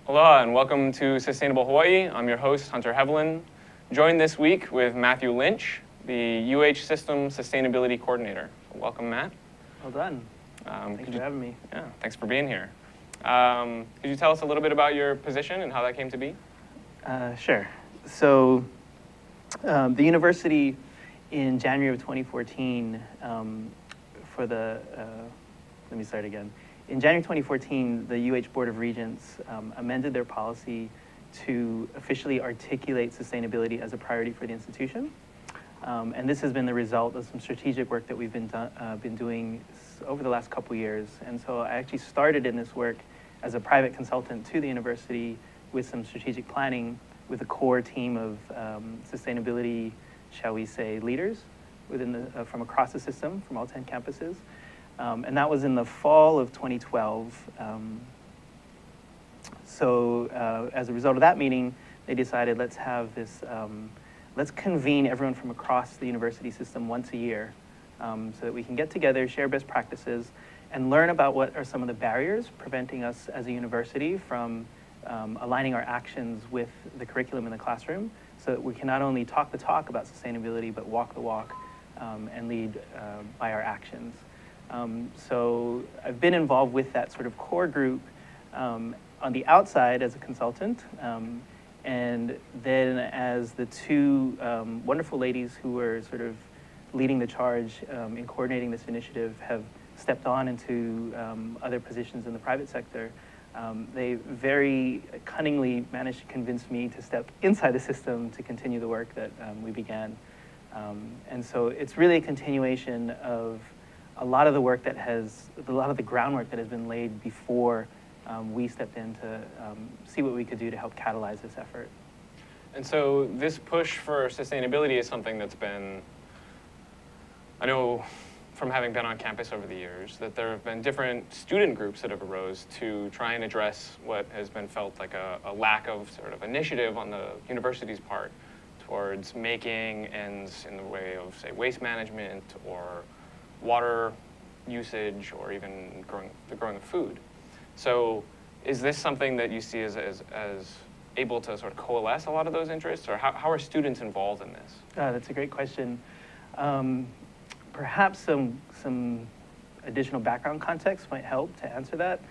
Aloha and welcome to Sustainable Hawaii. I'm your host, Hunter Heaivilin, joined this week with Matthew Lynch, the UH System Sustainability Coordinator. So welcome, Matt. Well done. Thanks for having me. Yeah, thanks for being here. Could you tell us a little bit about your position and how that came to be? Sure. So the university in January of 2014 let me start again. In January 2014, the UH Board of Regents amended their policy to officially articulate sustainability as a priority for the institution. And this has been the result of some strategic work that we've been doing over the last couple years. And so I actually started in this work as a private consultant to the university with some strategic planning with a core team of sustainability, shall we say, leaders within from across the system, from all 10 campuses. And that was in the fall of 2012. As a result of that meeting, they decided let's have this, let's convene everyone from across the university system once a year so that we can get together, share best practices, and learn about what are some of the barriers preventing us as a university from aligning our actions with the curriculum in the classroom so that we can not only talk the talk about sustainability, but walk the walk and lead by our actions. So I've been involved with that sort of core group on the outside as a consultant, and then as the two wonderful ladies who were sort of leading the charge in coordinating this initiative have stepped on into other positions in the private sector. They very cunningly managed to convince me to step inside the system to continue the work that we began. And so it's really a continuation of a lot of the work a lot of the groundwork that has been laid before we stepped in to see what we could do to help catalyze this effort. And so this push for sustainability is something that's been, I know from having been on campus over the years, that there have been different student groups that have arose to try and address what has been felt like a lack of sort of initiative on the university's part towards making ends in the way of, say, waste management or water usage or even the growing of food. So is this something that you see as able to sort of coalesce a lot of those interests, or how are students involved in this? That's a great question. Perhaps some additional background context might help to answer that.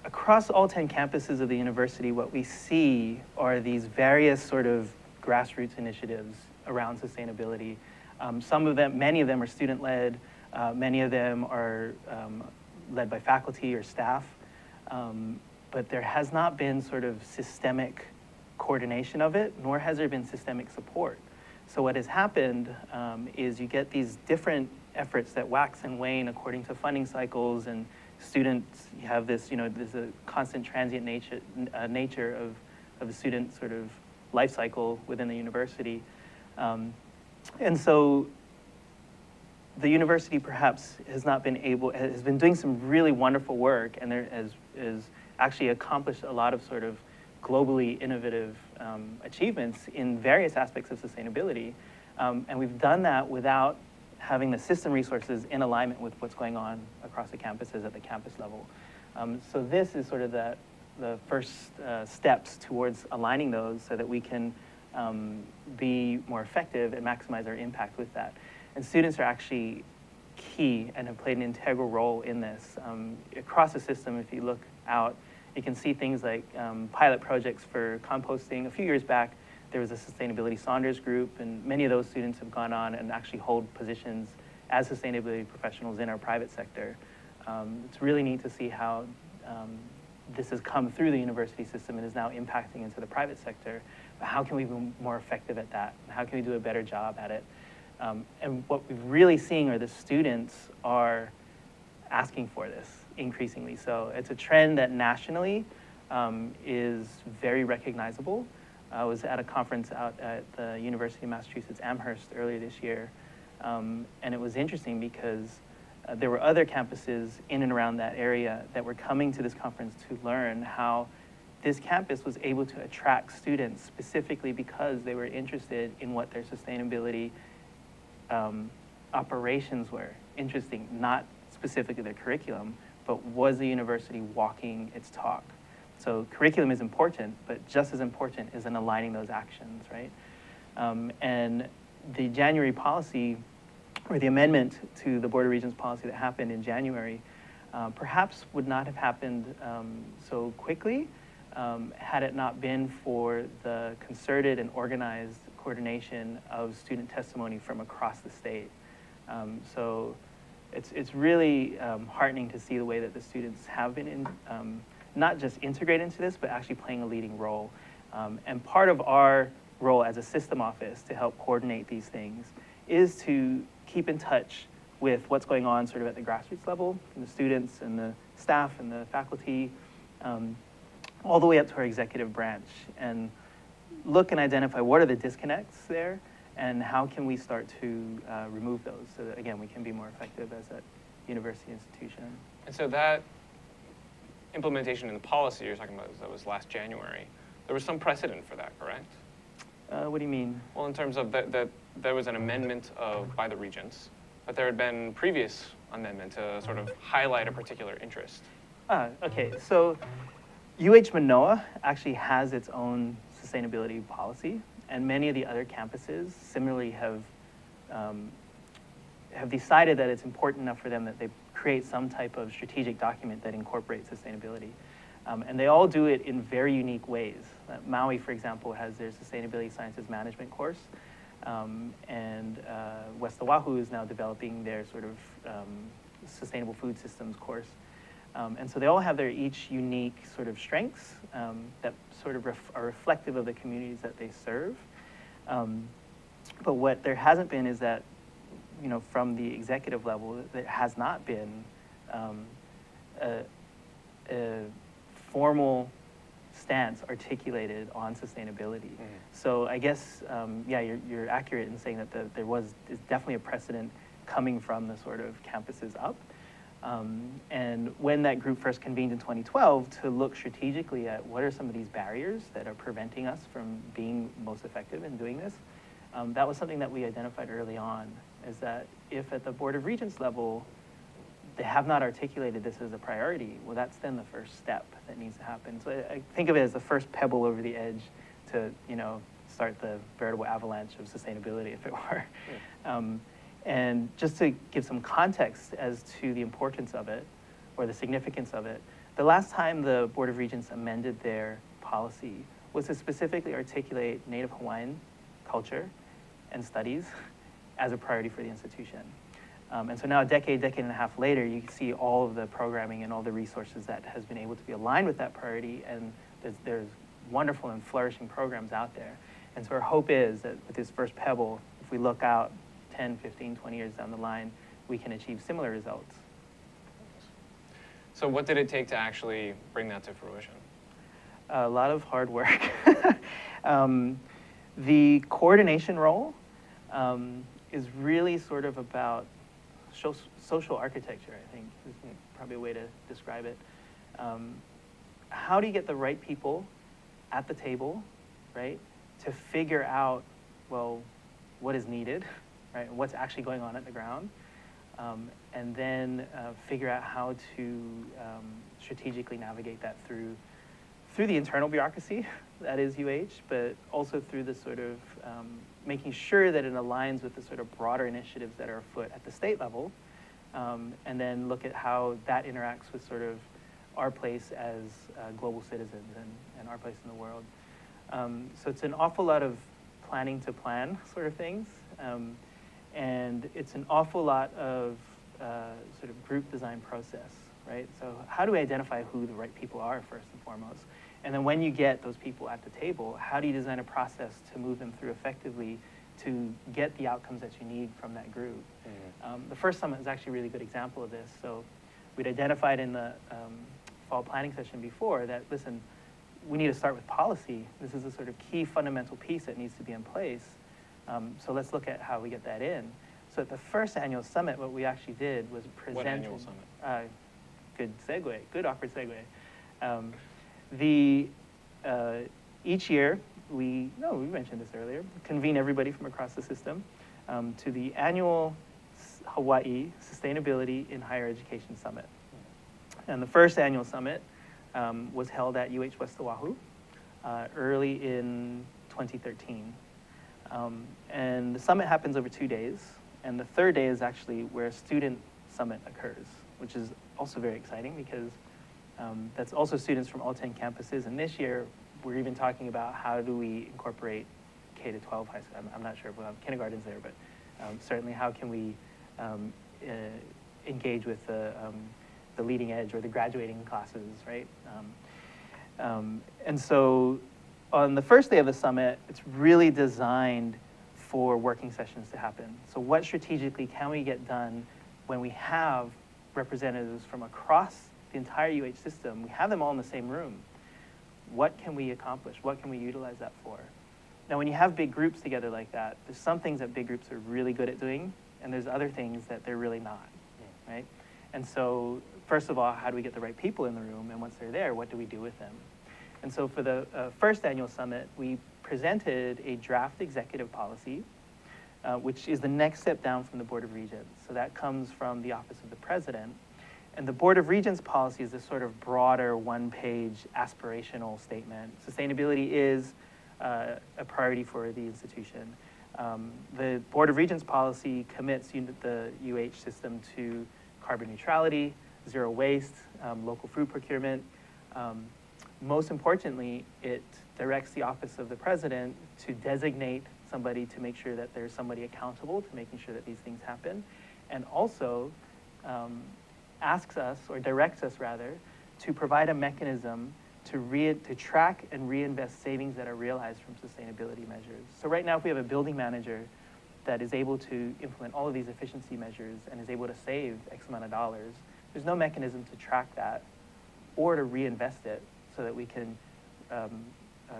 Across all 10 campuses of the university, what we see are these various sort of grassroots initiatives around sustainability. Some of them, many of them are student-led, many of them are led by faculty or staff, but there has not been sort of systemic coordination of it, nor has there been systemic support. So what has happened is you get these different efforts that wax and wane according to funding cycles, and students have this, there's a constant transient nature of the student sort of life cycle within the university. And so the university perhaps has been doing some really wonderful work, and there has actually accomplished a lot of sort of globally innovative achievements in various aspects of sustainability. And we've done that without having the system resources in alignment with what's going on across the campuses at the campus level. So this is sort of the first steps towards aligning those so that we can be more effective and maximize our impact with that. And students are actually key and have played an integral role in this. Across the system, if you look out, you can see things like pilot projects for composting. A few years back, there was a Sustainability Saunders group, and many of those students have gone on and actually hold positions as sustainability professionals in our private sector. It's really neat to see how this has come through the university system and is now impacting into the private sector. But how can we be more effective at that? How can we do a better job at it? And what we're really seeing are the students are asking for this increasingly. So it's a trend that nationally is very recognizable. I was at a conference out at the University of Massachusetts Amherst earlier this year, and it was interesting because there were other campuses in and around that area that were coming to this conference to learn how this campus was able to attract students specifically because they were interested in what their sustainability operations were. Interesting, not specifically their curriculum, but was the university walking its talk? So curriculum is important, but just as important is in aligning those actions, right? And the January policy, or the amendment to the Board of Regents policy that happened in January, perhaps would not have happened so quickly had it not been for the concerted and organized coordination of student testimony from across the state. So it's really heartening to see the way that the students have been not just integrated into this, but actually playing a leading role. And part of our role as a system office to help coordinate these things is to keep in touch with what's going on sort of at the grassroots level, and the students and the staff and the faculty, all the way up to our executive branch, and look and identify what are the disconnects there, and how can we start to remove those so that, again, we can be more effective as a university institution. And so that implementation in the policy you're talking about, that was last January, there was some precedent for that, correct? What do you mean? Well, in terms of that there was an amendment by the regents, but there had been previous amendment to sort of highlight a particular interest. Okay, so UH Manoa actually has its own sustainability policy, and many of the other campuses similarly have decided that it's important enough for them that they create some type of strategic document that incorporates sustainability. And they all do it in very unique ways. Maui, for example, has their Sustainability Sciences Management course, and West Oahu is now developing their sort of Sustainable Food Systems course. And so they all have their each unique sort of strengths that sort of are reflective of the communities that they serve. But what there hasn't been is that, you know, from the executive level, there has not been a formal stance articulated on sustainability. So I guess, yeah, you're accurate in saying that there is definitely a precedent coming from the sort of campuses up. And when that group first convened in 2012 to look strategically at what are some of these barriers that are preventing us from being most effective in doing this, that was something that we identified early on, is that if at the Board of Regents level, they have not articulated this as a priority, well, that's then the first step that needs to happen. So I think of it as the first pebble over the edge to, you know, start the veritable avalanche of sustainability, if it were. Yeah. And just to give some context as to the importance of it, or the significance of it, the last time the Board of Regents amended their policy was to specifically articulate Native Hawaiian culture and studies as a priority for the institution. And so now a decade and a half later, you can see all of the programming and all the resources that has been able to be aligned with that priority, and there's wonderful and flourishing programs out there. And so our hope is that with this first pebble, if we look out 10, 15, 20 years down the line, we can achieve similar results. So what did it take to actually bring that to fruition? A lot of hard work. The coordination role is really sort of about social architecture, I think, is probably a way to describe it. How do you get the right people at the table, right, to figure out, well, what is needed, right, and what's actually going on at the ground, and then figure out how to strategically navigate that through the internal bureaucracy, that is UH, but also through the sort of making sure that it aligns with the sort of broader initiatives that are afoot at the state level, and then look at how that interacts with sort of our place as global citizens and our place in the world. So it's an awful lot of planning to plan sort of things, and it's an awful lot of sort of group design process, right? So how do we identify who the right people are first and foremost? And then when you get those people at the table, how do you design a process to move them through effectively to get the outcomes that you need from that group? Mm-hmm. The first summit is actually a really good example of this. So we'd identified in the fall planning session before that, listen, we need to start with policy. This is a sort of key fundamental piece that needs to be in place. So let's look at how we get that in. So at the first annual summit, what we actually did was present— What annual summit? Good segue, good awkward segue. Each year, we mentioned this earlier, convene everybody from across the system to the annual Hawaii Sustainability in Higher Education Summit. And the first annual summit was held at UH West Oahu early in 2013. And the summit happens over 2 days. And the third day is actually where a student summit occurs, which is also very exciting because that's also students from all 10 campuses. And this year, we're even talking about how do we incorporate K to 12 high school. I'm not sure if we'll have kindergartens there, but certainly how can we engage with the leading edge or the graduating classes, right? And so on the first day of the summit, it's really designed for working sessions to happen. So what strategically can we get done when we have representatives from across the entire UH system? We have them all in the same room. What can we accomplish? What can we utilize that for? Now, when you have big groups together like that, there's some things that big groups are really good at doing, and there's other things that they're really not, right? And so, first of all, how do we get the right people in the room? And once they're there, what do we do with them? And so for the first annual summit, we presented a draft executive policy, which is the next step down from the Board of Regents. So that comes from the Office of the President. And the Board of Regents policy is this sort of broader one-page aspirational statement. Sustainability is a priority for the institution. The Board of Regents policy commits the UH system to carbon neutrality, zero waste, local food procurement. Most importantly, it directs the Office of the President to designate somebody to make sure that there's somebody accountable to making sure that these things happen, and also asks us, or directs us rather, to provide a mechanism to track and reinvest savings that are realized from sustainability measures. So right now, if we have a building manager that is able to implement all of these efficiency measures and is able to save X amount of dollars, there's no mechanism to track that or to reinvest it so that we can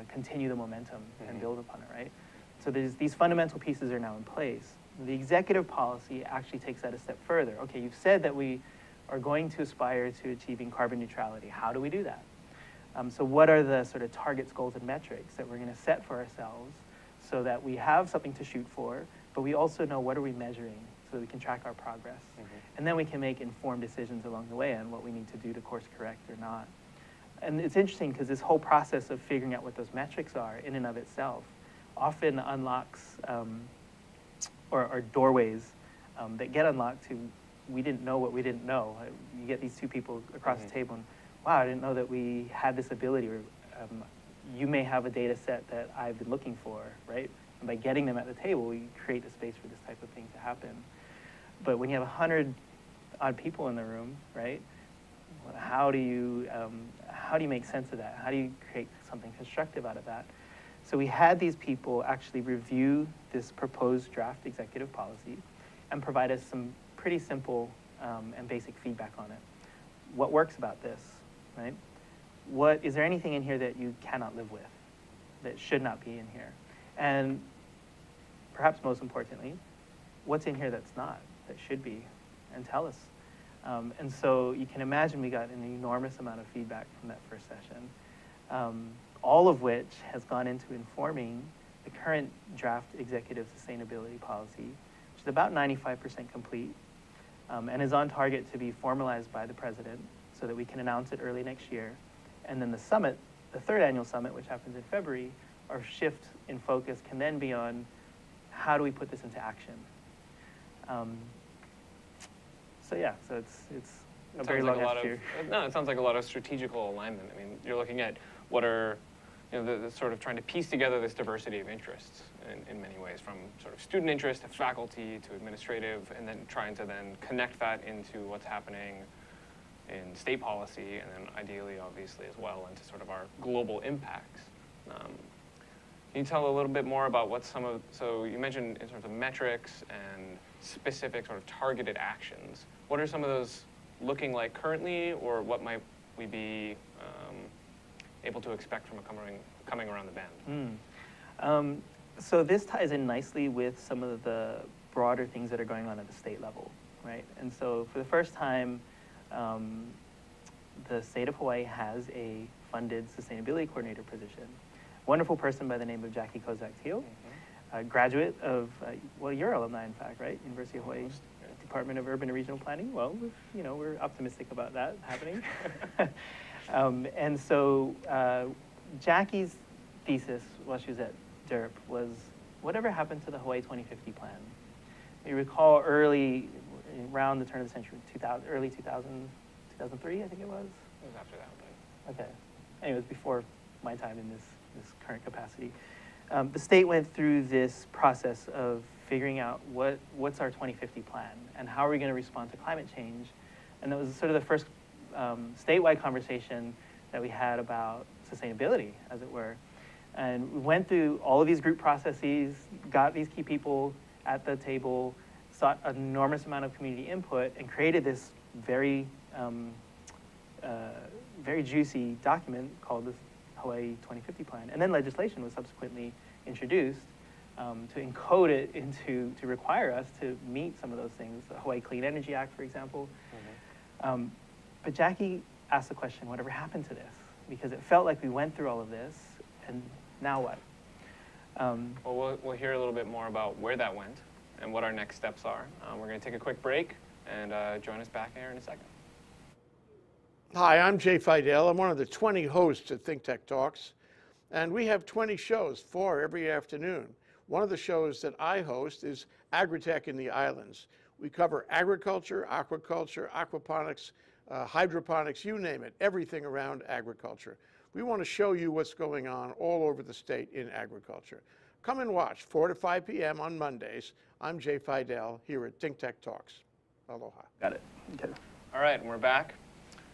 continue the momentum and build upon it, right? So these fundamental pieces are now in place. The executive policy actually takes that a step further. Okay, you've said that we are going to aspire to achieving carbon neutrality. How do we do that? So what are the sort of targets, goals, and metrics that we're going to set for ourselves so that we have something to shoot for, but we also know what are we measuring so that we can track our progress. And then we can make informed decisions along the way on what we need to do to course correct or not. And it's interesting because this whole process of figuring out what those metrics are in and of itself often unlocks or doorways that get unlocked to we didn't know what we didn't know. You get these two people across the table and, wow, I didn't know that we had this ability, or you may have a data set that I've been looking for, right? And by getting them at the table, we create the space for this type of thing to happen. But when you have 100 odd people in the room, right? How do you make sense of that? How do you create something constructive out of that? So we had these people actually review this proposed draft executive policy and provide us some pretty simple and basic feedback on it. What works about this, right? Is there anything in here that you cannot live with, that should not be in here? And perhaps most importantly, what's in here that's not, that should be? And tell us. And so you can imagine we got an enormous amount of feedback from that first session, all of which has gone into informing the current draft executive sustainability policy, which is about 95% complete, and is on target to be formalized by the president so that we can announce it early next year. And then the summit, the third annual summit, which happens in February, our shift in focus can then be on how do we put this into action. So yeah, so it's a very long answer. No, it sounds like a lot of strategical alignment. I mean, you're looking at what are, the sort of trying to piece together this diversity of interests in many ways, from sort of student interest to faculty to administrative, and then trying to then connect that into what's happening in state policy, and then ideally, obviously, as well, into sort of our global impacts. Can you tell a little bit more about what so you mentioned in terms of metrics and specific sort of targeted actions. What are some of those looking like currently, or what might we be able to expect from coming around the bend? So this ties in nicely with some of the broader things that are going on at the state level, right? And so for the first time, the state of Hawaii has a funded sustainability coordinator position. Wonderful person by the name of Jackie Kozak-Teal, a graduate of, well, you're alumni, in fact, right? University of Hawaii Department of Urban and Regional Planning. Well, we're optimistic about that happening. And so Jackie's thesis while she was at DERP was, whatever happened to the Hawaii 2050 plan? You recall early, around the turn of the century, early 2000, 2003, I think it was? It was after that, but... Okay. Anyway, it was before my time in this current capacity. The state went through this process of figuring out what's our 2050 plan and how are we going to respond to climate change. And that was sort of the first statewide conversation that we had about sustainability, as it were. And we went through all of these group processes, got these key people at the table, sought an enormous amount of community input, and created this very, very juicy document called the Hawaii 2050 Plan. And then legislation was subsequently introduced to encode it to require us to meet some of those things. The Hawaii Clean Energy Act, for example. Mm-hmm. But Jackie asked the question, whatever happened to this? Because it felt like we went through all of this, and now what? Well, we'll hear a little bit more about where that went and what our next steps are. We're going to take a quick break and join us back here in a second. Hi, I'm Jay Fidel. I'm one of the 20 hosts at ThinkTech Talks, and we have 20 shows, 4 every afternoon. One of the shows that I host is Agritech in the Islands. We cover agriculture, aquaculture, aquaponics, hydroponics, you name it, everything around agriculture. We want to show you what's going on all over the state in agriculture. Come and watch, 4 to 5 p.m. on Mondays. I'm Jay Fidel here at ThinkTech Talks. Aloha. Got it. Okay. All right, and we're back.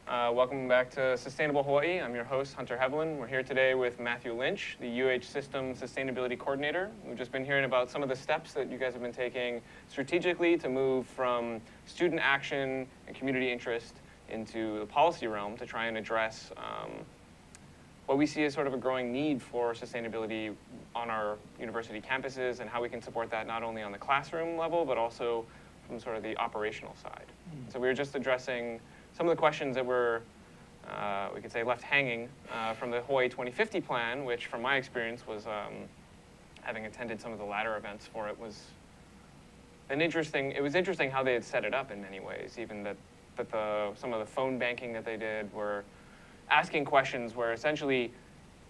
Welcome back to Sustainable Hawaii. I'm your host, Hunter Heaivilin. We're here today with Matthew Lynch, the UH Systems Sustainability Coordinator. We've just been hearing about some of the steps that you guys have been taking strategically to move from student action and community interest into the policy realm to try and address what we see as sort of a growing need for sustainability on our university campuses and how we can support that not only on the classroom level, but also from sort of the operational side. So we were just addressing some of the questions that were, we could say, left hanging from the Hawaii 2050 plan, which from my experience was, having attended some of the latter events for it, was it was interesting how they had set it up in many ways, even that some of the phone banking that they did were asking questions where essentially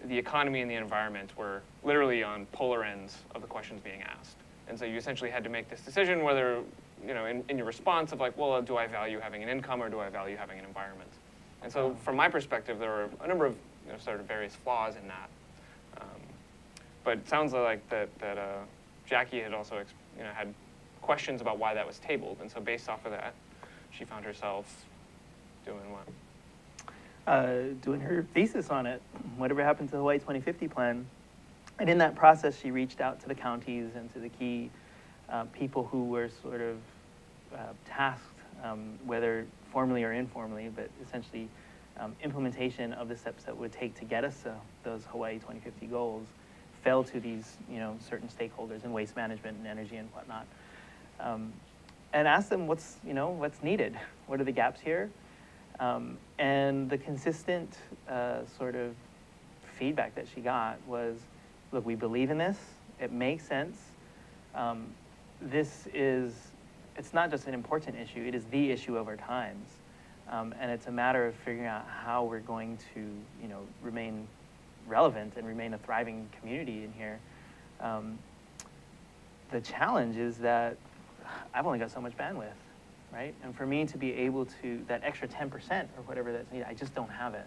the economy and the environment were literally on polar ends of the questions being asked. And so you essentially had to make this decision whether, you know, in your response of like, well, do I value having an income or do I value having an environment? And so from my perspective, there were a number of sort of various flaws in that. But it sounds like that Jackie had also had questions about why that was tabled. And so based off of that, she found herself doing what? Doing her thesis on it, whatever happened to the Hawaii 2050 plan. And in that process, she reached out to the counties and to the key people who were sort of tasked, whether formally or informally, but essentially implementation of the steps that would take to get us to those Hawaii 2050 goals fell to these, certain stakeholders in waste management and energy and whatnot. And asked them what's needed, what are the gaps here? And the consistent sort of feedback that she got was, look, we believe in this, it makes sense. It's not just an important issue, it is the issue of our times. And it's a matter of figuring out how we're going to, remain relevant and remain a thriving community in here. The challenge is that I've only got so much bandwidth, right? And for me to be able to, that extra 10% or whatever that's needed, I just don't have it.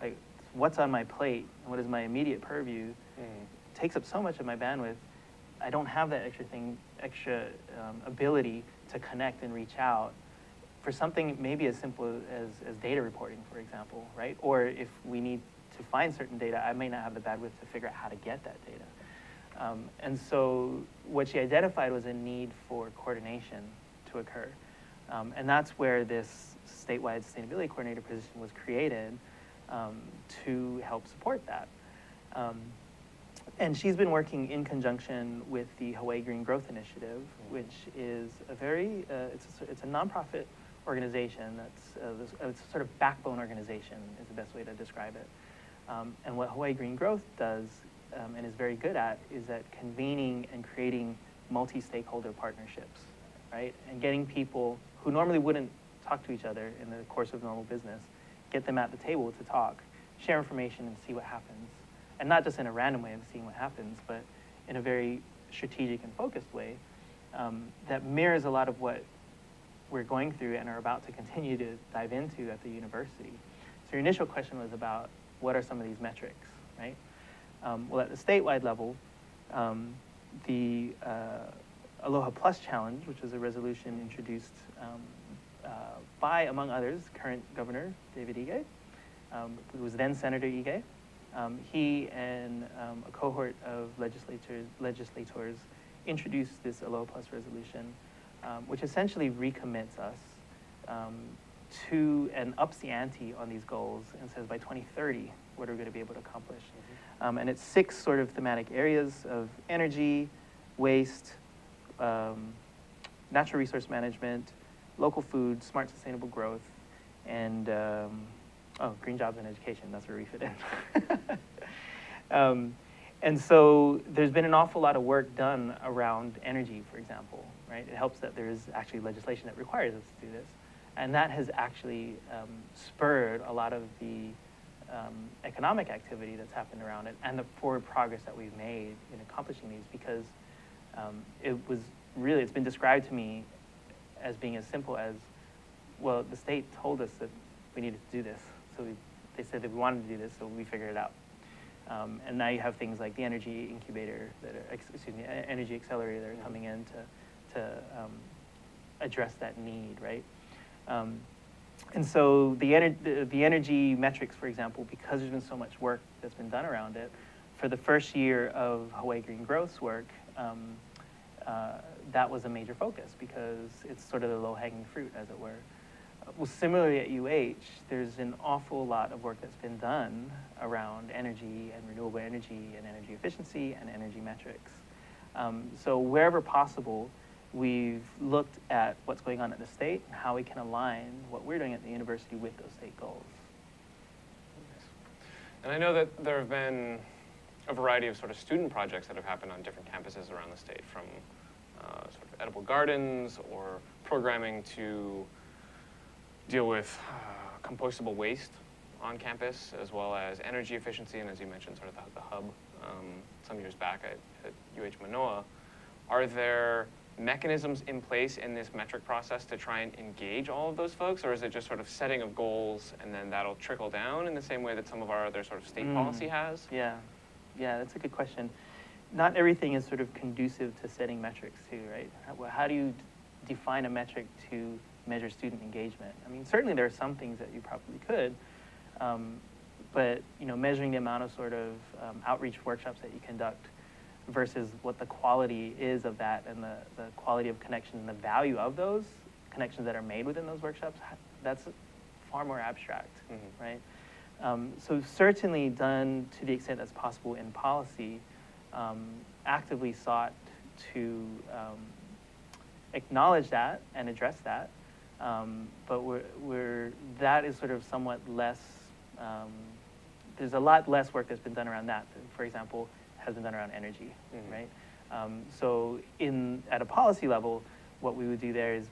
Like, what's on my plate, and what is my immediate purview, takes up so much of my bandwidth. I don't have that extra ability to connect and reach out for something maybe as simple as data reporting, for example, right? Or if we need to find certain data, I may not have the bandwidth to figure out how to get that data. And so what she identified was a need for coordination to occur. And that's where this statewide sustainability coordinator position was created to help support that. And she's been working in conjunction with the Hawaii Green Growth Initiative, which is a very, it's a nonprofit organization that's it's a sort of backbone organization is the best way to describe it. And what Hawaii Green Growth does and is very good at is at convening and creating multi-stakeholder partnerships, right? And getting people who normally wouldn't talk to each other in the course of normal business get them at the table to talk, share information, and see what happens. And not just in a random way of seeing what happens, but in a very strategic and focused way that mirrors a lot of what we're going through and are about to continue to dive into at the university. So your initial question was about what are some of these metrics, right? Well, at the statewide level, the Aloha Plus Challenge, which was a resolution introduced by, among others, current Governor David Ige, who was then Senator Ige. He and a cohort of legislators introduced this Aloha Plus resolution, which essentially recommits us to and ups the ante on these goals and says by 2030, what are we going to be able to accomplish? Mm-hmm. And it's 6 sort of thematic areas of energy, waste, natural resource management, local food, smart sustainable growth, and green jobs and education. That's where we fit in. And so there's been an awful lot of work done around energy, for example, right? It helps that there's actually legislation that requires us to do this. And that has actually spurred a lot of the economic activity that's happened around it and the forward progress that we've made in accomplishing these, because it's been described to me as being as simple as, well, the state told us that we needed to do this. So they said that we wanted to do this, so we figured it out. And now you have things like the energy incubator energy accelerator that are coming in to address that need, right? And so the energy metrics, for example, because there's been so much work that's been done around it, for the first year of Hawaii Green Growth's work, that was a major focus because it's sort of the low-hanging fruit, as it were. Well, similarly at UH, there's an awful lot of work that's been done around energy and renewable energy and energy efficiency and energy metrics. So wherever possible, we've looked at what's going on at the state and how we can align what we're doing at the university with those state goals. And I know that there have been a variety of sort of student projects that have happened on different campuses around the state, from sort of edible gardens or programming to deal with compostable waste on campus, as well as energy efficiency, and as you mentioned, sort of the hub some years back at UH Manoa. Are there mechanisms in place in this metric process to try and engage all of those folks, or is it just sort of setting of goals and then that'll trickle down in the same way that some of our other sort of state policy has? Yeah, that's a good question. Not everything is sort of conducive to setting metrics too, right? How do you define a metric to measure student engagement? I mean, certainly there are some things that you probably could, but measuring the amount of sort of outreach workshops that you conduct versus what the quality is of that and the quality of connection and the value of those connections that are made within those workshops, that's far more abstract, right? So certainly done to the extent that's possible in policy, actively sought to acknowledge that and address that, but that is sort of somewhat less, there's a lot less work that's been done around that. For example, has been done around energy, right? So at a policy level, what we would do there is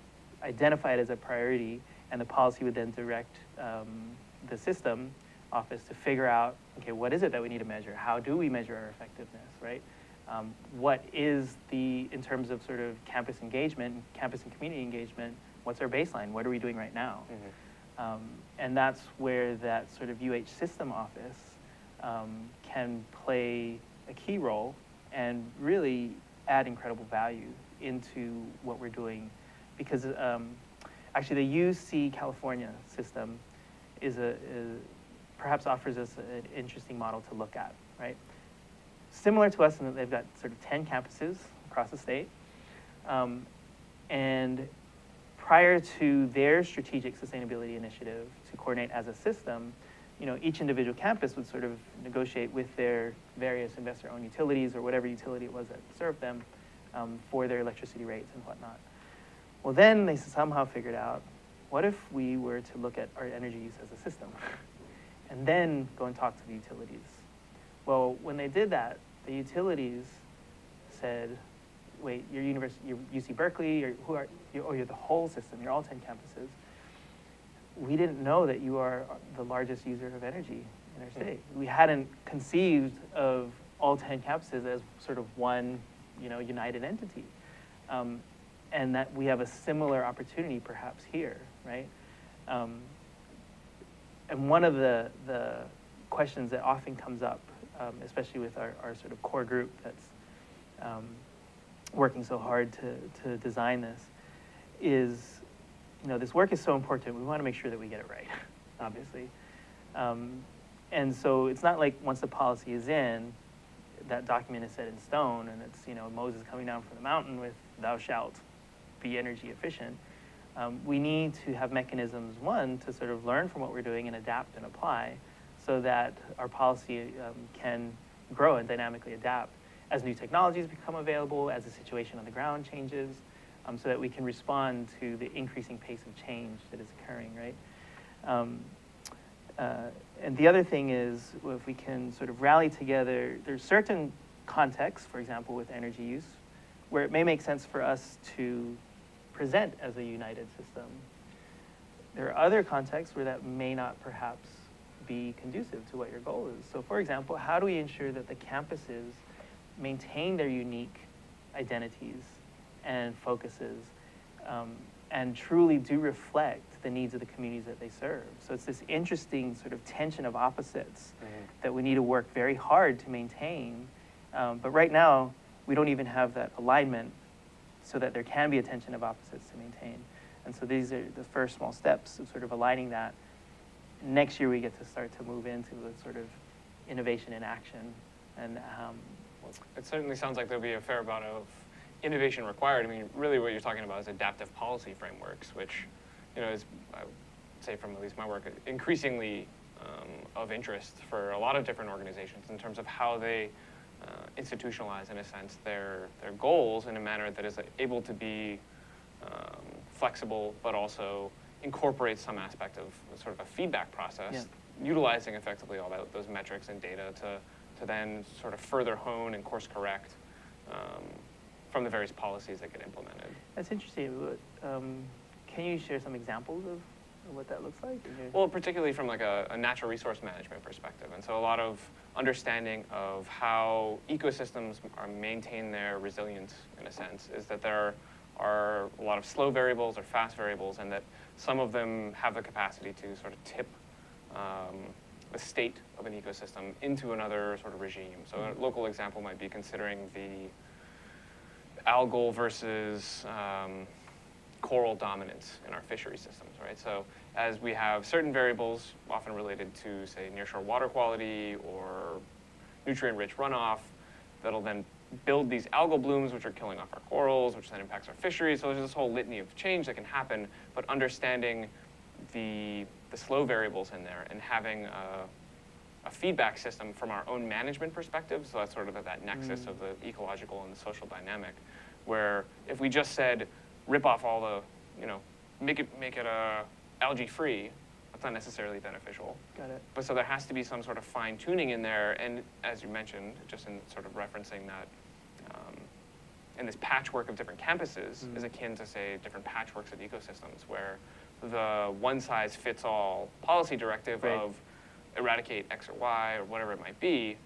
identify it as a priority, and the policy would then direct the system office to figure out, okay, what is it that we need to measure? How do we measure our effectiveness, right? What is in terms of sort of campus engagement, campus and community engagement, what's our baseline? What are we doing right now? And that's where that sort of UH system office can play a key role and really add incredible value into what we're doing, because actually the UC California system perhaps offers us an interesting model to look at, right? Similar to us in that they've got sort of 10 campuses across the state, and prior to their strategic sustainability initiative to coordinate as a system, each individual campus would sort of negotiate with their various investor-owned utilities or whatever utility it was that served them for their electricity rates and whatnot. Well, then they somehow figured out, what if we were to look at our energy use as a system and then go and talk to the utilities? Well, when they did that, the utilities said, wait, you're UC Berkeley, you're the whole system, you're all 10 campuses. we didn't know that you are the largest user of energy in our state. We hadn't conceived of all 10 campuses as sort of one, united entity. And that we have a similar opportunity perhaps here, right? And one of the questions that often comes up, especially with our sort of core group that's working so hard to design this, is, this work is so important. We want to make sure that we get it right, obviously. And so it's not like once the policy is in, that document is set in stone, and it's, Moses coming down from the mountain with "thou shalt be energy efficient." We need to have mechanisms, one, to sort of learn from what we're doing and adapt and apply, so that our policy can grow and dynamically adapt as new technologies become available, as the situation on the ground changes, so that we can respond to the increasing pace of change that is occurring, right? And the other thing is, if we can sort of rally together, there's certain contexts, for example, with energy use, where it may make sense for us to present as a united system. There are other contexts where that may not perhaps be conducive to what your goal is. So for example, how do we ensure that the campuses maintain their unique identities and focuses, and truly do reflect the needs of the communities that they serve? So it's this interesting sort of tension of opposites that we need to work very hard to maintain. But right now, we don't even have that alignment so that there can be a tension of opposites to maintain. And so these are the first small steps of sort of aligning that. Next year, we get to start to move into the sort of innovation in action. And well, it certainly sounds like there'll be a fair amount of innovation required. I mean, really what you're talking about is adaptive policy frameworks, which, is, I would say from at least my work, increasingly of interest for a lot of different organizations in terms of how they institutionalize, in a sense, their goals in a manner that is able to be flexible, but also incorporate some aspect of sort of a feedback process, utilizing effectively all those metrics and data to then sort of further hone and course correct from the various policies that get implemented. That's interesting. Can you share some examples of what that looks like? Well, particularly from like a natural resource management perspective. And so a lot of understanding of how ecosystems maintain their resilience, in a sense, is that there are a lot of slow variables or fast variables, and that some of them have the capacity to sort of tip the state of an ecosystem into another sort of regime. So a local example might be considering the algal versus coral dominance in our fishery systems, right? So as we have certain variables, often related to, say, nearshore water quality or nutrient-rich runoff, that'll then build these algal blooms, which are killing off our corals, which then impacts our fisheries. So there's this whole litany of change that can happen, but understanding the slow variables in there and having a feedback system from our own management perspective, so that's sort of at that nexus of the ecological and the social dynamic, where if we just said, rip off all the, make it algae-free, that's not necessarily beneficial. Got it. But so there has to be some sort of fine-tuning in there, and as you mentioned, just in sort of referencing that, in this patchwork of different campuses is akin to, say, different patchworks of ecosystems, where the one-size-fits-all policy directive of eradicate X or Y or whatever it might be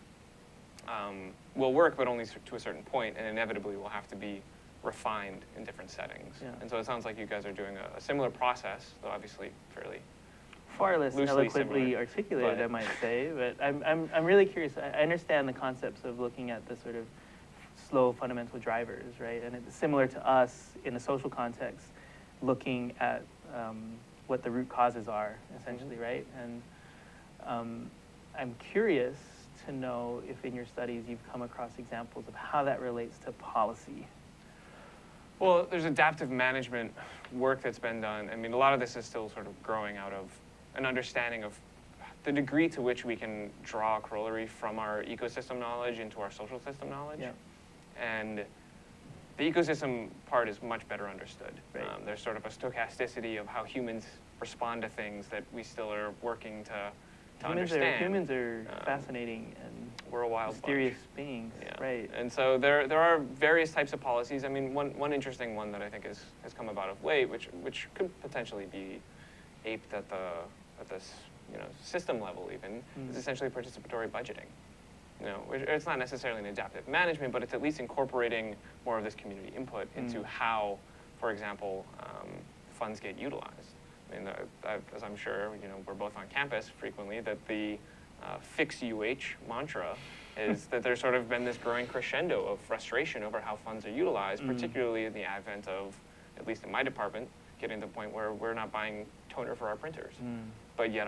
will work, but only to a certain point, and inevitably will have to be refined in different settings. Yeah. And so it sounds like you guys are doing a similar process, though obviously fairly far less eloquently similar, articulated, I might say. But I'm really curious. I understand the concepts of looking at the sort of slow fundamental drivers, right? And it's similar to us in the social context, looking at what the root causes are, essentially, right? And I'm curious to know if in your studies you've come across examples of how that relates to policy. Well, there's adaptive management work that's been done. I mean, a lot of this is still sort of growing out of an understanding of the degree to which we can draw a corollary from our ecosystem knowledge into our social system knowledge. Yeah. And the ecosystem part is much better understood. Right. There's sort of a stochasticity of how humans respond to things that we still are working to understand. Humans are fascinating and we're a wild mysterious beings, right? And so there are various types of policies. I mean, one interesting one that I think has come about of late, which could potentially be aped at this system level even is essentially participatory budgeting. It's not necessarily an adaptive management, but it's at least incorporating more of this community input into how, for example, funds get utilized. I mean, as I'm sure we're both on campus frequently, that the fix UH mantra is that there's sort of been this growing crescendo of frustration over how funds are utilized, particularly in the advent of, at least in my department, getting to the point where we're not buying toner for our printers, but yet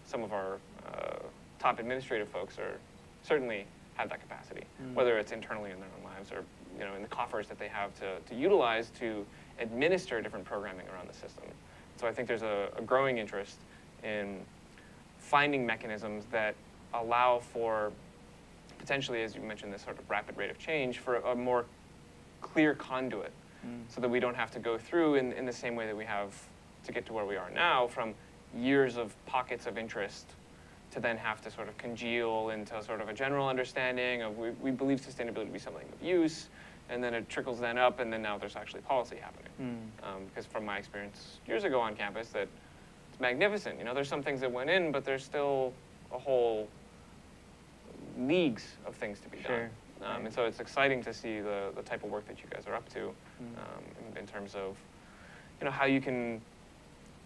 some of our top administrative folks certainly have that capacity, whether it's internally in their own lives or in the coffers that they have to utilize to administer different programming around the system. So I think there's a growing interest in finding mechanisms that allow for potentially, as you mentioned, this sort of rapid rate of change for a more clear conduit, so that we don't have to go through in the same way that we have to get to where we are now, from years of pockets of interest to then have to sort of congeal into sort of a general understanding of we believe sustainability to be something of use, and then it trickles then up, and then now there's actually policy happening. Because from my experience years ago on campus, that it's magnificent. There's some things that went in, but there's still a whole leagues of things to be done. And so it's exciting to see the type of work that you guys are up to in terms of how you can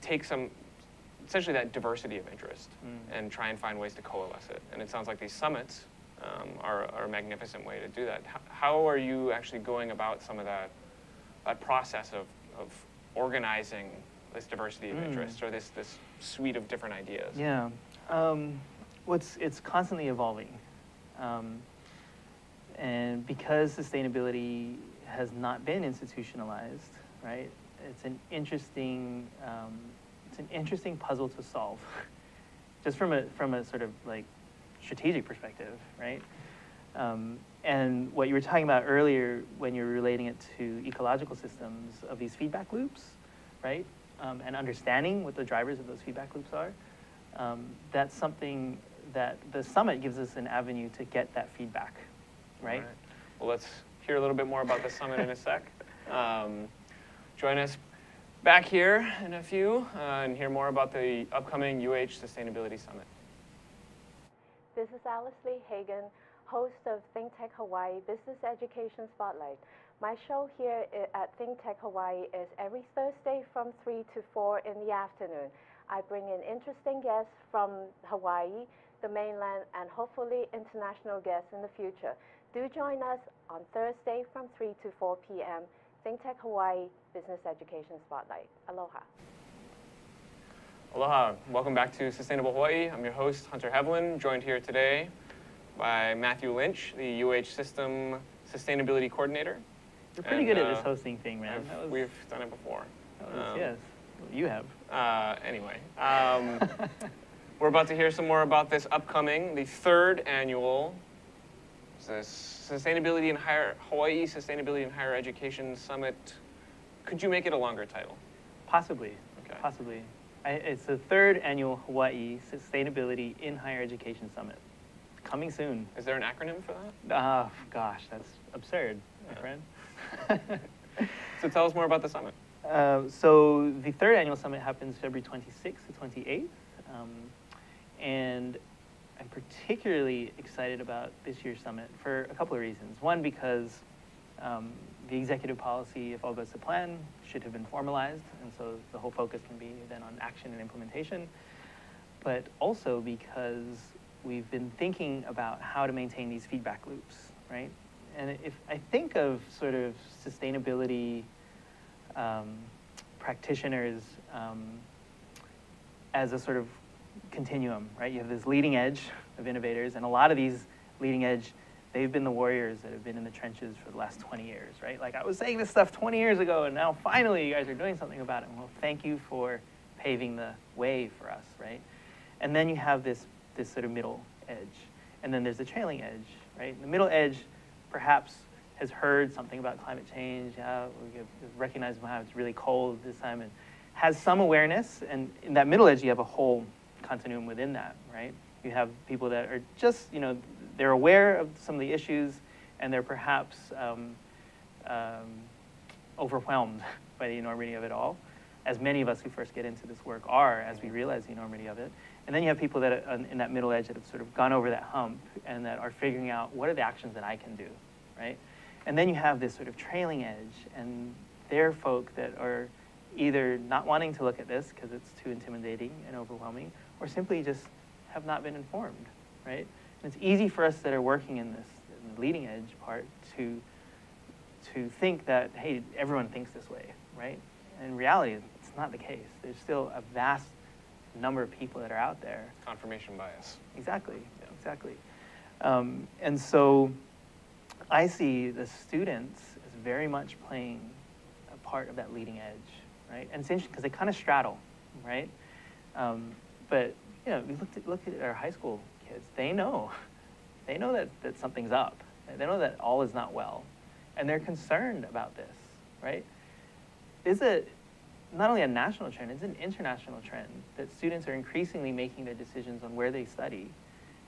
take essentially that diversity of interest and try and find ways to coalesce it. And it sounds like these summits are a magnificent way to do that. How are you actually going about some of that process of organizing this diversity of interest, or this suite of different ideas? Yeah, it's constantly evolving. And because sustainability has not been institutionalized, right? It's an interesting puzzle to solve, just from a sort of like strategic perspective, right? And what you were talking about earlier when you're relating it to ecological systems, of these feedback loops, right? And understanding what the drivers of those feedback loops are, that's something that the summit gives us an avenue to get that feedback, right? Well, let's hear a little bit more about the summit in a sec. Join us back here in a few and hear more about the upcoming UH Sustainability Summit. This is Alice Lee Hagan, host of ThinkTech Hawaii Business Education Spotlight. My show here at ThinkTech Hawaii is every Thursday from 3 to 4 in the afternoon. I bring in interesting guests from Hawaii, the mainland, and hopefully international guests in the future. Do join us on Thursday from 3 to 4 p.m. ThinkTech Hawaii Business Education Spotlight. Aloha. Aloha. Welcome back to Sustainable Hawaii. I'm your host, Hunter Heaivilin, joined here today by Matthew Lynch, the UH System Sustainability Coordinator. You're pretty good at this hosting thing, man. We've done it before. Yes, you have. Anyway, we're about to hear some more about this upcoming, the third annual Hawaii Sustainability in Higher Education Summit. Could you make it a longer title? Possibly. Okay. Possibly. It's the third annual Hawaii Sustainability in Higher Education Summit. Coming soon. Is there an acronym for that? Gosh, that's absurd, my friend. So tell us more about the summit. So the third annual summit happens February 26th to 28th. And I'm particularly excited about this year's summit for a couple of reasons. One, because the executive policy, if all goes to plan, should have been formalized, and so the whole focus can be then on action and implementation. But also because we've been thinking about how to maintain these feedback loops, right? And if I think of sort of sustainability practitioners as a sort of continuum, right? You have this leading edge of innovators, and a lot of these leading edge, they've been the warriors that have been in the trenches for the last 20 years, right? Like, I was saying this stuff 20 years ago, and now finally you guys are doing something about it. Well, thank you for paving the way for us, right? And then you have this sort of middle edge, and then there's the trailing edge, right? The middle edge perhaps has heard something about climate change. Yeah, we recognize how it's really cold this time, and has some awareness. And in that middle edge, you have a whole continuum within that, right? You have people that are just, they're aware of some of the issues, and they're perhaps overwhelmed by the enormity of it all. as many of us who first get into this work are as we realize the enormity of it. And then you have people that are in that middle edge that have sort of gone over that hump and that are figuring out what are the actions that I can do, right? And then you have this sort of trailing edge, and they're folk that are either not wanting to look at this because it's too intimidating and overwhelming, or simply just have not been informed, right? And it's easy for us that are working in this in the leading edge part to think that, hey, everyone thinks this way, right? And in reality, it's not the case. There's still a vast number of people that are out there. Confirmation bias. Exactly, yeah. Exactly. And so I see the students as very much playing a part of that leading edge, right? And it's interesting because they kind of straddle, right? But you know, we look at our high school kids. They know that something's up. They know that all is not well, and they're concerned about this, right? It's not only a national trend, it's an international trend that students are increasingly making their decisions on where they study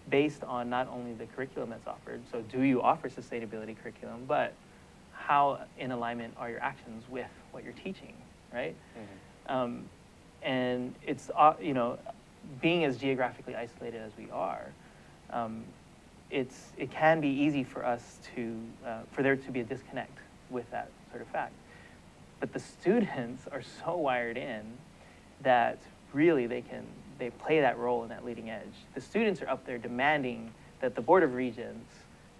based on not only the curriculum that's offered, so do you offer sustainability curriculum, but how in alignment are your actions with what you're teaching, right? Mm-hmm. And it's, you know, being as geographically isolated as we are, it can be easy for us to, for there to be a disconnect with that sort of fact. But the students are so wired in that really they play that role in that leading edge. The students are up there demanding that the Board of Regents,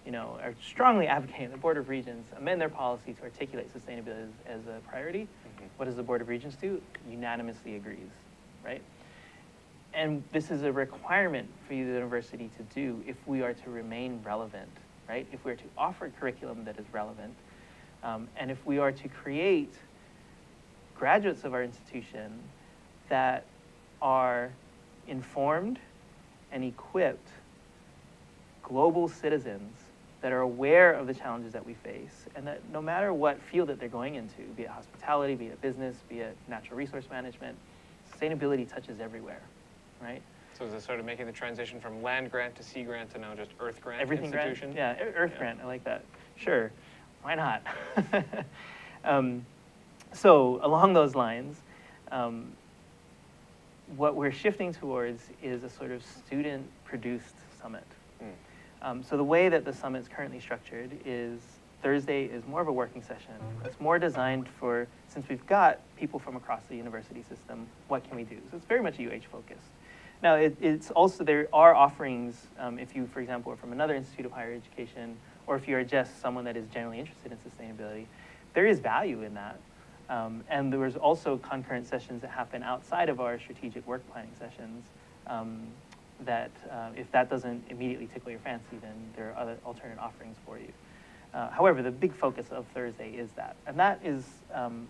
you know, are strongly advocating the Board of Regents amend their policy to articulate sustainability as a priority. Mm-hmm. What does the Board of Regents do? Unanimously agrees, right? And this is a requirement for the university to do if we are to remain relevant, right? If we are to offer curriculum that is relevant, and if we are to create graduates of our institution that are informed and equipped global citizens that are aware of the challenges that we face, and that no matter what field that they're going into, be it hospitality, be it business, be it natural resource management, sustainability touches everywhere, right? So is it sort of making the transition from land grant to sea grant to now just earth grant Everything institution? Grant? Yeah, earth grant, I like that. Sure, why not? So along those lines, what we're shifting towards is a sort of student-produced summit. So the way that the summit's currently structured is Thursday is more of a working session. It's more designed for, since we've got people from across the university system, what can we do? So it's very much UH focused. Now it's also, there are offerings, if you, for example, are from another institute of higher education, or if you're just someone that is generally interested in sustainability, there is value in that. And there was also concurrent sessions that happen outside of our strategic work planning sessions that if that doesn't immediately tickle your fancy, then there are other alternate offerings for you. However, the big focus of Thursday is that. And that is,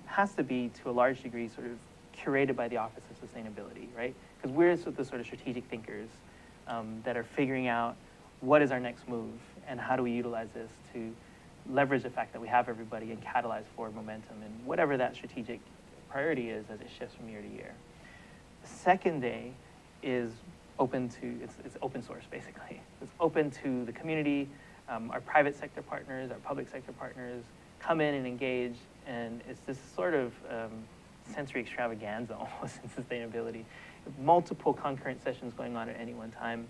has to be, to a large degree, sort of curated by the Office of Sustainability, right? Because we're the sort of strategic thinkers that are figuring out what is our next move and how do we utilize this to leverage the fact that we have everybody and catalyze forward momentum and whatever that strategic priority is as it shifts from year to year. The second day is open to, it's open source basically. It's open to the community, our private sector partners, our public sector partners come in and engage, and it's this sort of sensory extravaganza almost in sustainability. Multiple concurrent sessions going on at any one time,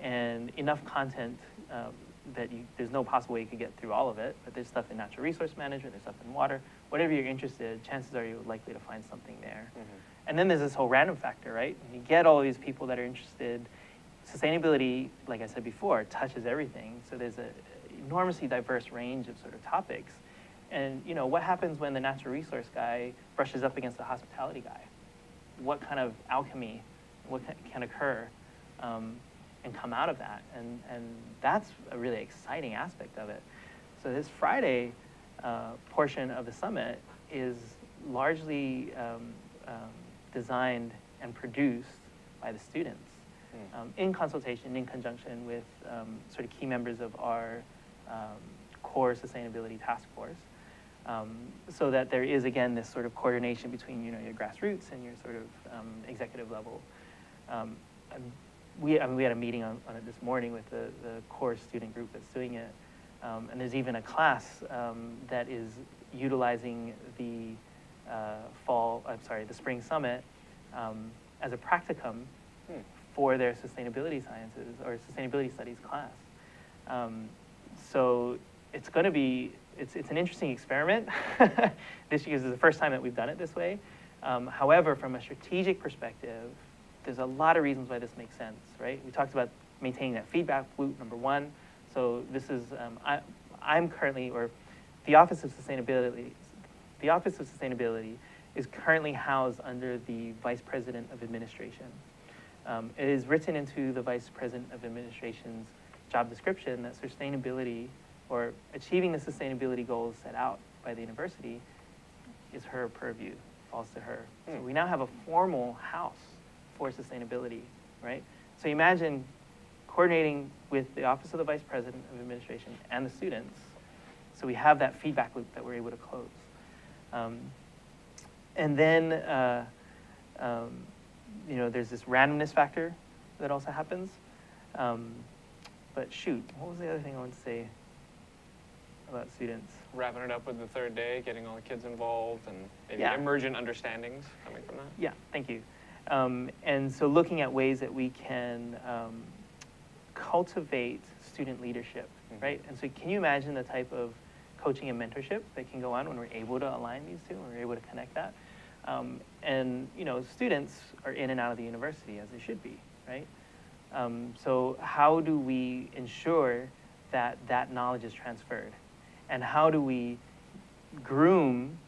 and enough content that there's no possible way you could get through all of it, but there's stuff in natural resource management, there's stuff in water, whatever you're interested, chances are you're likely to find something there. Mm-hmm. And then there's this whole random factor, right? You get all these people that are interested. Sustainability, like I said before, touches everything. So there's an enormously diverse range of sort of topics. And you know, what happens when the natural resource guy brushes up against the hospitality guy? What kind of alchemy, what can occur and come out of that? And that's a really exciting aspect of it. So this Friday portion of the summit is largely designed and produced by the students in consultation, in conjunction with sort of key members of our core sustainability task force, so that there is, again, this sort of coordination between, you know, your grassroots and your sort of executive level. We had a meeting on it this morning with the core student group that's doing it, and there's even a class that is utilizing the the spring summit as a practicum for their sustainability sciences or sustainability studies class. So it's going to be, it's an interesting experiment. This year is the first time that we've done it this way. However, from a strategic perspective, there's a lot of reasons why this makes sense, right? We talked about maintaining that feedback loop, number one. So this is, I'm currently, or the Office of Sustainability is currently housed under the Vice President of Administration. It is written into the Vice President of Administration's job description that sustainability, or achieving the sustainability goals set out by the university, is her purview, falls to her. So we now have a formal house for sustainability, right? So imagine coordinating with the Office of the Vice President of Administration and the students, so we have that feedback loop that we're able to close. And then, you know, there's this randomness factor that also happens. But shoot, what was the other thing I wanted to say about students? Wrapping it up with the third day, getting all the kids involved, and maybe Yeah. emergent understandings coming from that. Yeah, thank you. And so looking at ways that we can cultivate student leadership, right? And so can you imagine the type of coaching and mentorship that can go on when we're able to align these two, when we're able to connect that? And you know, students are in and out of the university, as they should be, right? So how do we ensure that that knowledge is transferred? And how do we groom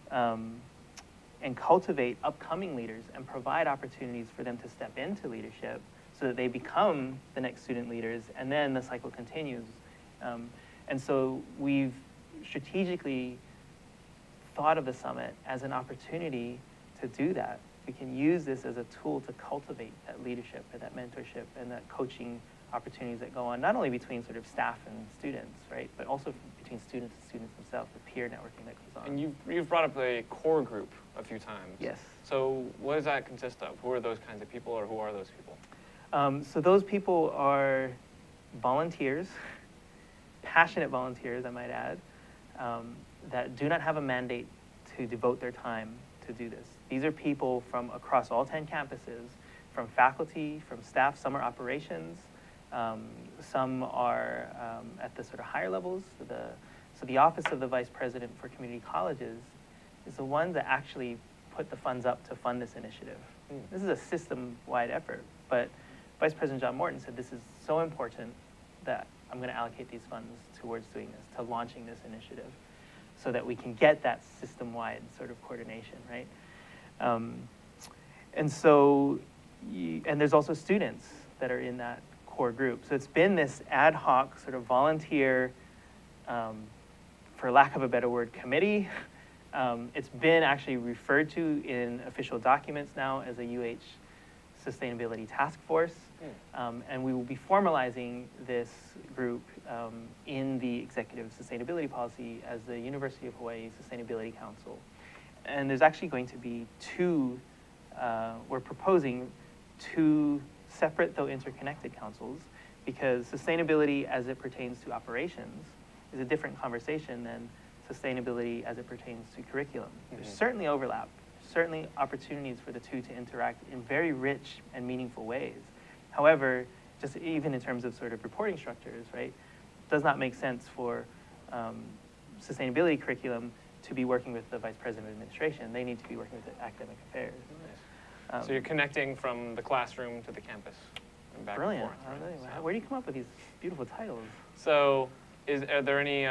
and cultivate upcoming leaders and provide opportunities for them to step into leadership so that they become the next student leaders, and then the cycle continues. And so we've strategically thought of the summit as an opportunity to do that. We can use this as a tool to cultivate that leadership and that mentorship and that coaching opportunities that go on, not only between sort of staff and students, right, but also between students and students themselves, the peer networking that goes on. And you've brought up the core group a few times. Yes. So what does that consist of? Who are those kinds of people, or who are those people? So those people are volunteers, passionate volunteers, I might add, that do not have a mandate to devote their time to do this. These are people from across all 10 campuses, from faculty, from staff. Some are operations, some are at the sort of higher levels. So the Office of the Vice President for Community Colleges is the one that actually put the funds up to fund this initiative. This is a system-wide effort, but Vice President John Morton said this is so important that I'm going to allocate these funds towards doing this, to launching this initiative, so that we can get that system-wide sort of coordination, right? And so, and there's also students that are in that core group. So it's been this ad hoc sort of volunteer, for lack of a better word, committee. It's been actually referred to in official documents now as a UH Sustainability Task Force. And we will be formalizing this group in the Executive Sustainability Policy as the University of Hawaii Sustainability Council. And there's actually going to be we're proposing two separate though interconnected councils, because sustainability as it pertains to operations is a different conversation than sustainability as it pertains to curriculum. There's certainly overlap, certainly opportunities for the two to interact in very rich and meaningful ways. However, just even in terms of sort of reporting structures, right, it does not make sense for sustainability curriculum to be working with the Vice President of Administration. They need to be working with the academic affairs. So you're connecting from the classroom to the campus and back Brilliant. and forth. Right? Where do you come up with these beautiful titles? So are there any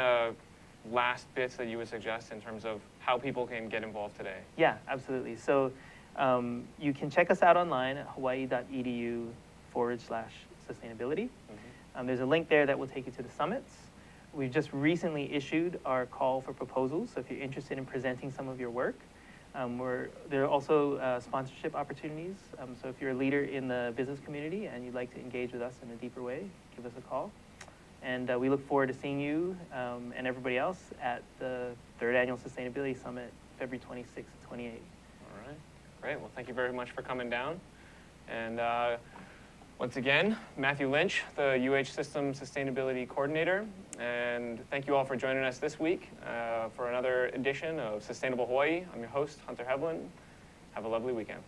last bits that you would suggest in terms of how people can get involved today? Yeah, absolutely. So you can check us out online at hawaii.edu/sustainability. There's a link there that will take you to the summits. We've just recently issued our call for proposals, so if you're interested in presenting some of your work. There are also sponsorship opportunities, so if you're a leader in the business community and you'd like to engage with us in a deeper way, give us a call. And we look forward to seeing you and everybody else at the 3rd Annual Sustainability Summit, February 26th and 28th. All right, great. Well, thank you very much for coming down. And Once again, Matthew Lynch, the UH Systems Sustainability Coordinator, and thank you all for joining us this week for another edition of Sustainable Hawaii. I'm your host, Hunter Heaivilin. Have a lovely weekend.